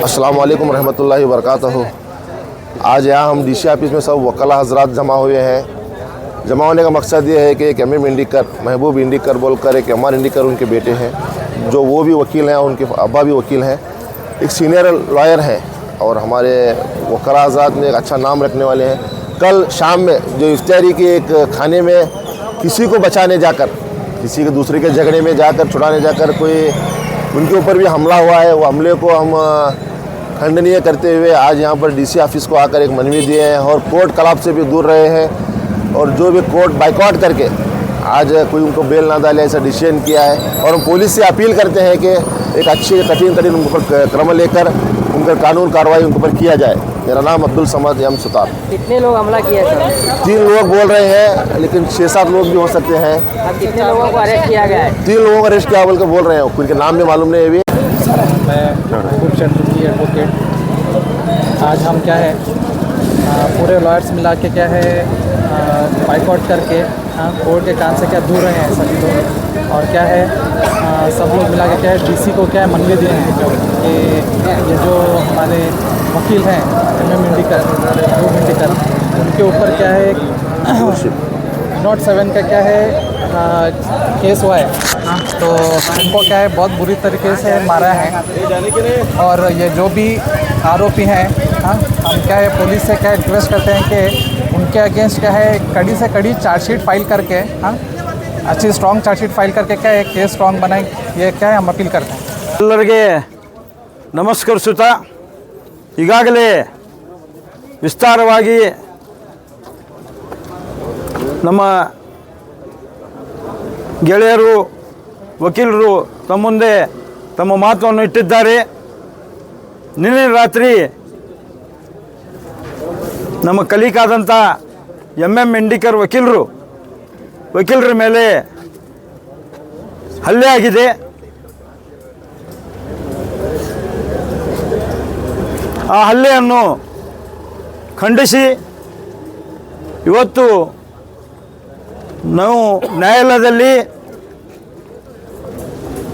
अस्सलाम वालेकुम रहमतुल्लाहि व बरकातहू। आज यहाँ हम डीसी ऑफिस में सब वकला हजरात जमा हुए हैं। जमा होने का मकसद ये है कि एक एम इंडिकर, महबूब इंडिकर बोलकर एक एम इंडिकर उनके बेटे हैं, जो वो भी वकील हैं, उनके अब्बा भी वकील हैं, एक सीनियर लॉयर हैं और हमारे वकला हजरात में एक अच्छा नाम रखने वाले हैं। कल शाम में जो इफ्तारी के एक खाने में किसी को बचाने जाकर, किसी के दूसरे के झगड़े में जाकर, छुड़ाने जाकर कोई उनके ऊपर भी हमला हुआ है। वो हमले को हम खंडनीय करते हुए आज यहाँ पर डीसी ऑफिस को आकर एक मनवी दिए हैं और कोर्ट कलाप से भी दूर रहे हैं और जो भी कोर्ट बाइकआउट करके आज कोई उनको बेल ना डाले ऐसा डिसीजन किया है। और हम पुलिस से अपील करते हैं कि एक अच्छी कठिन उनके ऊपर क्रम लेकर उनका कानून कार्रवाई उनके ऊपर किया जाए। मेरा नाम अब्दुल समद एम सुतार। कितने लोग हमला किया सर? 3 लोग बोल रहे हैं, लेकिन 6-7 लोग भी हो सकते हैं। अब कितने लोगों को अरेस्ट किया गया है? 3 लोगों को अरेस्ट किया बोल कर बोल रहे हैं, उनके नाम भी मालूम नहीं है अभी। मैं खूबचंद की एडवोकेट। आज हम क्या है पूरे लॉयर्स मिला के क्या है बाइकआउट करके कोर्ट के काम से क्या दूर रहे हैं सभी लोग। और क्या है सब लोग मिला के क्या है डीसी को क्या है मनवी दिए हैं कि ये जो हमारे वकील हैं MM इंडिकर, महबूब इंडिकर, उनके ऊपर क्या है नोट 7 का क्या है केस हुआ है। तो उनको क्या है बहुत बुरी तरीके से मारा है। और ये जो भी आरोपी हैं हम क्या है पुलिस से क्या रिक्वेस्ट करते हैं कि उनके अगेंस्ट क्या है कड़ी से कड़ी चार्जशीट फाइल करके अच्छी स्ट्रॉन्ग चार्जशीट फाइल करके क्या है केस स्ट्रॉन्ग बनाए, ये क्या है हम अपील करते हैं। ಎಲ್ಲರಿಗೆ ನಮಸ್ಕರಿಸುತ್ತಾ ಈಗಾಗಲೇ ವಿಸ್ತಾರವಾಗಿ ನಮ್ಮ ಗೆಳೆಯರು ವಕೀಲರು ತಮ್ಮ ಮುಂದೆ ತಮ್ಮ ಮಾತನ್ನು ಇಟ್ಟಿದ್ದಾರೆ। ನಿನ್ನೆ ರಾತ್ರಿ ನಮ್ಮ ಕಲೀಕಾದಂಥ MM ಇಂಡಿಕರ್ ವಕೀಲರ ಮೇಲೆ ಹಲ್ಲೆ ಆಗಿದೆ। ಆ ಹಲ್ಲೆಯನ್ನು ಖಂಡಿಸಿ ಇವತ್ತು ನಾವು ನ್ಯಾಯಾಲಯದಲ್ಲಿ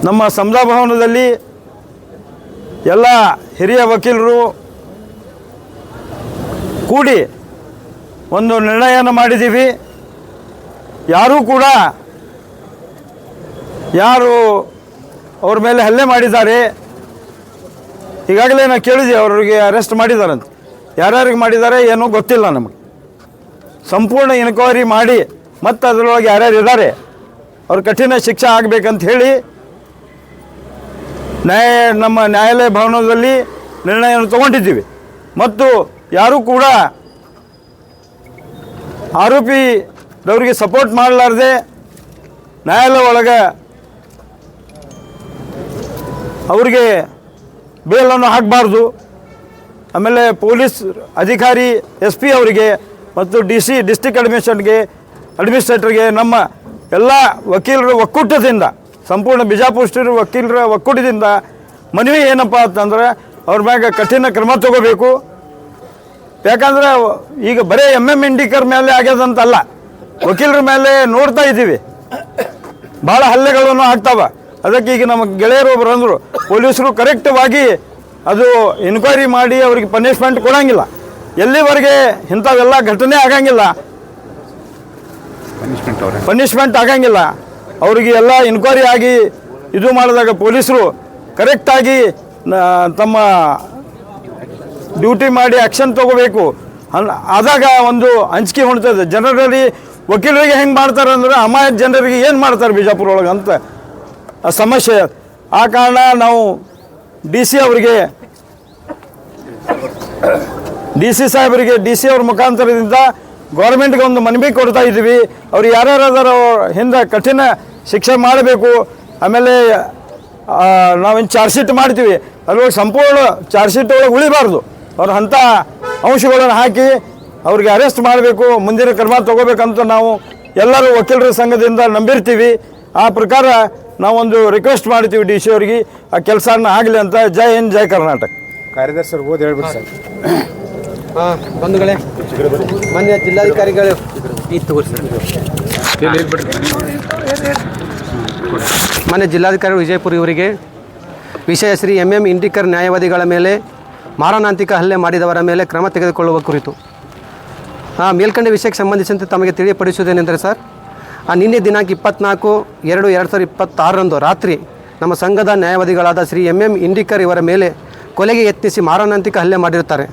ನಮ್ಮ ಸಮತಾ ಭವನದಲ್ಲಿ ಎಲ್ಲ ಹಿರಿಯ ವಕೀಲರು ಕೂಡಿ ಒಂದು ನಿರ್ಣಯವನ್ನು ಮಾಡಿದ್ದೀವಿ। ಯಾರು ಅವ್ರ ಮೇಲೆ ಹಲ್ಲೆ ಮಾಡಿದ್ದಾರೆ ಈಗಾಗಲೇ ನಾವು ಕೇಳಿದ್ದೀವಿ, ಅವರಿಗೆ ಅರೆಸ್ಟ್ ಮಾಡಿದಾರಂತೆ। ಯಾರ್ಯಾರಿಗೆ ಮಾಡಿದ್ದಾರೆ ಏನೋ ಗೊತ್ತಿಲ್ಲ ನಮಗೆ। ಸಂಪೂರ್ಣ ಎನ್ಕ್ವೈರಿ ಮಾಡಿ ಮತ್ತು ಅದರೊಳಗೆ ಯಾರ್ಯಾರು ಇದ್ದಾರೆ ಅವ್ರ ಕಠಿಣ ಶಿಕ್ಷೆ ಆಗಬೇಕಂತ ಹೇಳಿ ನಮ್ಮ ನ್ಯಾಯಾಲಯ ಭವನದಲ್ಲಿ ನಿರ್ಣಯವನ್ನು ತಗೊಂಡಿದ್ದೀವಿ। ಮತ್ತು ಯಾರೂ ಕೂಡ ಆರೋಪಿದವರಿಗೆ ಸಪೋರ್ಟ್ ಮಾಡಲಾರ್ದೆ ನ್ಯಾಯಾಲಯ ಒಳಗೆ ಅವರಿಗೆ ಬೇಲನ್ನು ಹಾಕಬಾರ್ದು। ಆಮೇಲೆ ಪೊಲೀಸ್ ಅಧಿಕಾರಿ SP ಅವರಿಗೆ ಮತ್ತು ಡಿಸ್ಟ್ರಿಕ್ಟ್ ಅಡ್ಮಿನಿಸ್ಟ್ರೇಟರ್ಗೆ ನಮ್ಮ ಎಲ್ಲ ವಕೀಲರ ಒಕ್ಕೂಟದಿಂದ, ಸಂಪೂರ್ಣ ಬಿಜಾಪುರ ಸ್ಟೇಟ್ ವಕೀಲರ ಒಕ್ಕೂಟದಿಂದ ಮನವಿ ಏನಪ್ಪ ಅಂತಂದ್ರೆ ಅವ್ರ ಮ್ಯಾಗ ಕಠಿಣ ಕ್ರಮ ತಗೋಬೇಕು। ಯಾಕಂದರೆ ಈಗ ಬರೀ MM ಇಂಡಿಕರ್ ಮೇಲೆ ಆಗ್ಯದಂತಲ್ಲ, ವಕೀಲರ ಮೇಲೆ ನೋಡ್ತಾ ಇದ್ದೀವಿ ಭಾಳ ಹಲ್ಲೆಗಳನ್ನು ಆಗ್ತಾವೆ। ಅದಕ್ಕೆ ಈಗ ನಮ್ಮ ಗೆಳೆಯರು ಒಬ್ಬರು ಅಂದರು, ಪೊಲೀಸರು ಕರೆಕ್ಟವಾಗಿ ಅದು ಎನ್ಕ್ವೈರಿ ಮಾಡಿ ಅವ್ರಿಗೆ ಪನಿಷ್ಮೆಂಟ್ ಕೊಡೋಂಗಿಲ್ಲ, ಎಲ್ಲಿವರೆಗೆ ಇಂಥವೆಲ್ಲ ಘಟನೆ ಆಗಂಗಿಲ್ಲ, ಪನಿಷ್ಮೆಂಟ್ ಆಗಂಗಿಲ್ಲ। ಅವರಿಗೆ ಎಲ್ಲ ಎನ್ಕ್ವೈರಿ ಆಗಿ ಇದು ಮಾಡಿದಾಗ ಪೊಲೀಸರು ಕರೆಕ್ಟಾಗಿ ತಮ್ಮ ಡ್ಯೂಟಿ ಮಾಡಿ ಆ್ಯಕ್ಷನ್ ತೊಗೋಬೇಕು। ಆದಾಗ ಒಂದು ಅಂಜಿಕೆ ಹೊಣ್ತದೆ ಜನರಲ್ಲಿ। ವಕೀಲರಿಗೆ ಹೆಂಗೆ ಮಾಡ್ತಾರೆ ಅಂದ್ರೆ ಅಮಾಯಕ ಜನರಿಗೆ ಏನು ಮಾಡ್ತಾರೆ ಬಿಜಾಪುರ ಒಳಗೆ ಅಂತ ಸಮಸ್ಯೆ। ಆ ಕಾರಣ ನಾವು DC ಸಾಹೇಬರಿಗೆ DC ಅವ್ರ ಮುಖಾಂತರದಿಂದ ಗೌರ್ಮೆಂಟ್ಗೆ ಒಂದು ಮನವಿ ಕೊಡ್ತಾ ಇದ್ದೀವಿ। ಅವ್ರು ಯಾರ್ಯಾರು ಹಿಂದೆ ಕಠಿಣ ಶಿಕ್ಷೆ ಮಾಡಬೇಕು। ಆಮೇಲೆ ನಾವೇನು ಚಾರ್ಜ್ ಶೀಟ್ ಮಾಡ್ತೀವಿ ಅದ್ರೊಳಗೆ ಸಂಪೂರ್ಣ ಚಾರ್ಜ್ ಶೀಟ್ ಒಳಗೆ ಉಳಿಬಾರ್ದು, ಅವ್ರು ಅಂಥ ಅಂಶಗಳನ್ನು ಹಾಕಿ ಅವ್ರಿಗೆ ಅರೆಸ್ಟ್ ಮಾಡಬೇಕು, ಮುಂದಿನ ಕ್ರಮ ತಗೋಬೇಕಂತ ನಾವು ಎಲ್ಲರೂ ವಕೀಲರ ಸಂಘದಿಂದ ನಂಬಿರ್ತೀವಿ। ಆ ಪ್ರಕಾರ ನಾವೊಂದು ರಿಕ್ವೆಸ್ಟ್ ಮಾಡ್ತೀವಿ DC ಅವ್ರಿಗೆ ಆ ಕೆಲಸನ ಆಗಲಿ ಅಂತ। ಜೈ ಹಿಂದ್, ಜೈ ಕರ್ನಾಟಕ। ಕಾರ್ಯದರ್ಶಿ ಸರ್ ಓದಿ ಹೇಳ್ಬಿಡಿ ಸರ್। ಬಂಧುಗಳೇ, ಮಾನ್ಯ ಜಿಲ್ಲಾಧಿಕಾರಿಗಳು ಮಾನ್ಯ ಜಿಲ್ಲಾಧಿಕಾರಿ ವಿಜಯಪುರ ಇವರಿಗೆ ವಿಷಯ ಶ್ರೀ MM ಇಂಡಿಕರ್ ನ್ಯಾಯವಾದಿಗಳ ಮೇಲೆ ಮಾರಣಾಂತಿಕ ಹಲ್ಲೆ ಮಾಡಿದವರ ಮೇಲೆ ಕ್ರಮ ತೆಗೆದುಕೊಳ್ಳುವ ಕುರಿತು ಮೇಲ್ಕಂಡ ವಿಷಯಕ್ಕೆ ಸಂಬಂಧಿಸಿದಂತೆ ತಮಗೆ ತಿಳಿಯಪಡಿಸುವುದೇನೆಂದರೆ ಸರ್, ನಿನ್ನೆ ದಿನಾಂಕ 24/2/2026 ರಾತ್ರಿ ನಮ್ಮ ಸಂಘದ ನ್ಯಾಯವಾದಿಗಳಾದ ಶ್ರೀ MM ಇಂಡಿಕರ್ ಇವರ ಮೇಲೆ ಕೊಲೆಗೆ ಯತ್ನಿಸಿ ಮಾರಣಾಂತಿಕ ಹಲ್ಲೆ ಮಾಡಿರುತ್ತಾರೆ.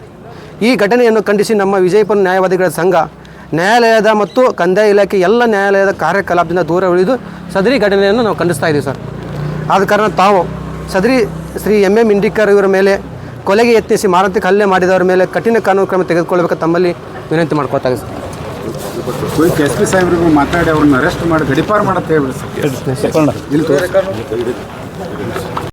ಈ ಘಟನೆಯನ್ನು ಖಂಡಿಸಿ ನಮ್ಮ ವಿಜಯಪುರ ನ್ಯಾಯವಾದಿಗಳ ಸಂಘ ನ್ಯಾಯಾಲಯದ ಮತ್ತು ಕಂದಾಯ ಇಲಾಖೆ ಎಲ್ಲ ನ್ಯಾಯಾಲಯದ ಕಾರ್ಯಕಲಾಪದಿಂದ ದೂರ ಉಳಿದು ಸದರಿ ಘಟನೆಯನ್ನು ನಾವು ಖಂಡಿಸ್ತಾ ಇದ್ದೀವಿ ಸರ್. ಆದ ಕಾರಣ ತಾವು ಸದರಿ ಶ್ರೀ MM ಇಂಡಿಕರ್ ಇವರ ಮೇಲೆ ಕೊಲೆಗೆ ಯತ್ನಿಸಿ ಮಾರಣಾಂತಿಕ ಹಲ್ಲೆ ಮಾಡಿದವರ ಮೇಲೆ ಕಠಿಣ ಕಾನೂನು ಕ್ರಮ ತೆಗೆದುಕೊಳ್ಳಬೇಕು ತಮ್ಮಲ್ಲಿ ವಿನಂತಿ ಮಾಡ್ಕೊಳ್ತಾ ಸರ್. SP ಸಾಹೇಬ್ರಿಗೂ ಮಾತಾಡಿ ಅವ್ರನ್ನ ಅರೆಸ್ಟ್ ಮಾಡಿ ಗಡಿಪಾರು ಮಾಡತ್ತೆ ಹೇಳ್ಬಿಡಿ ಸರ್.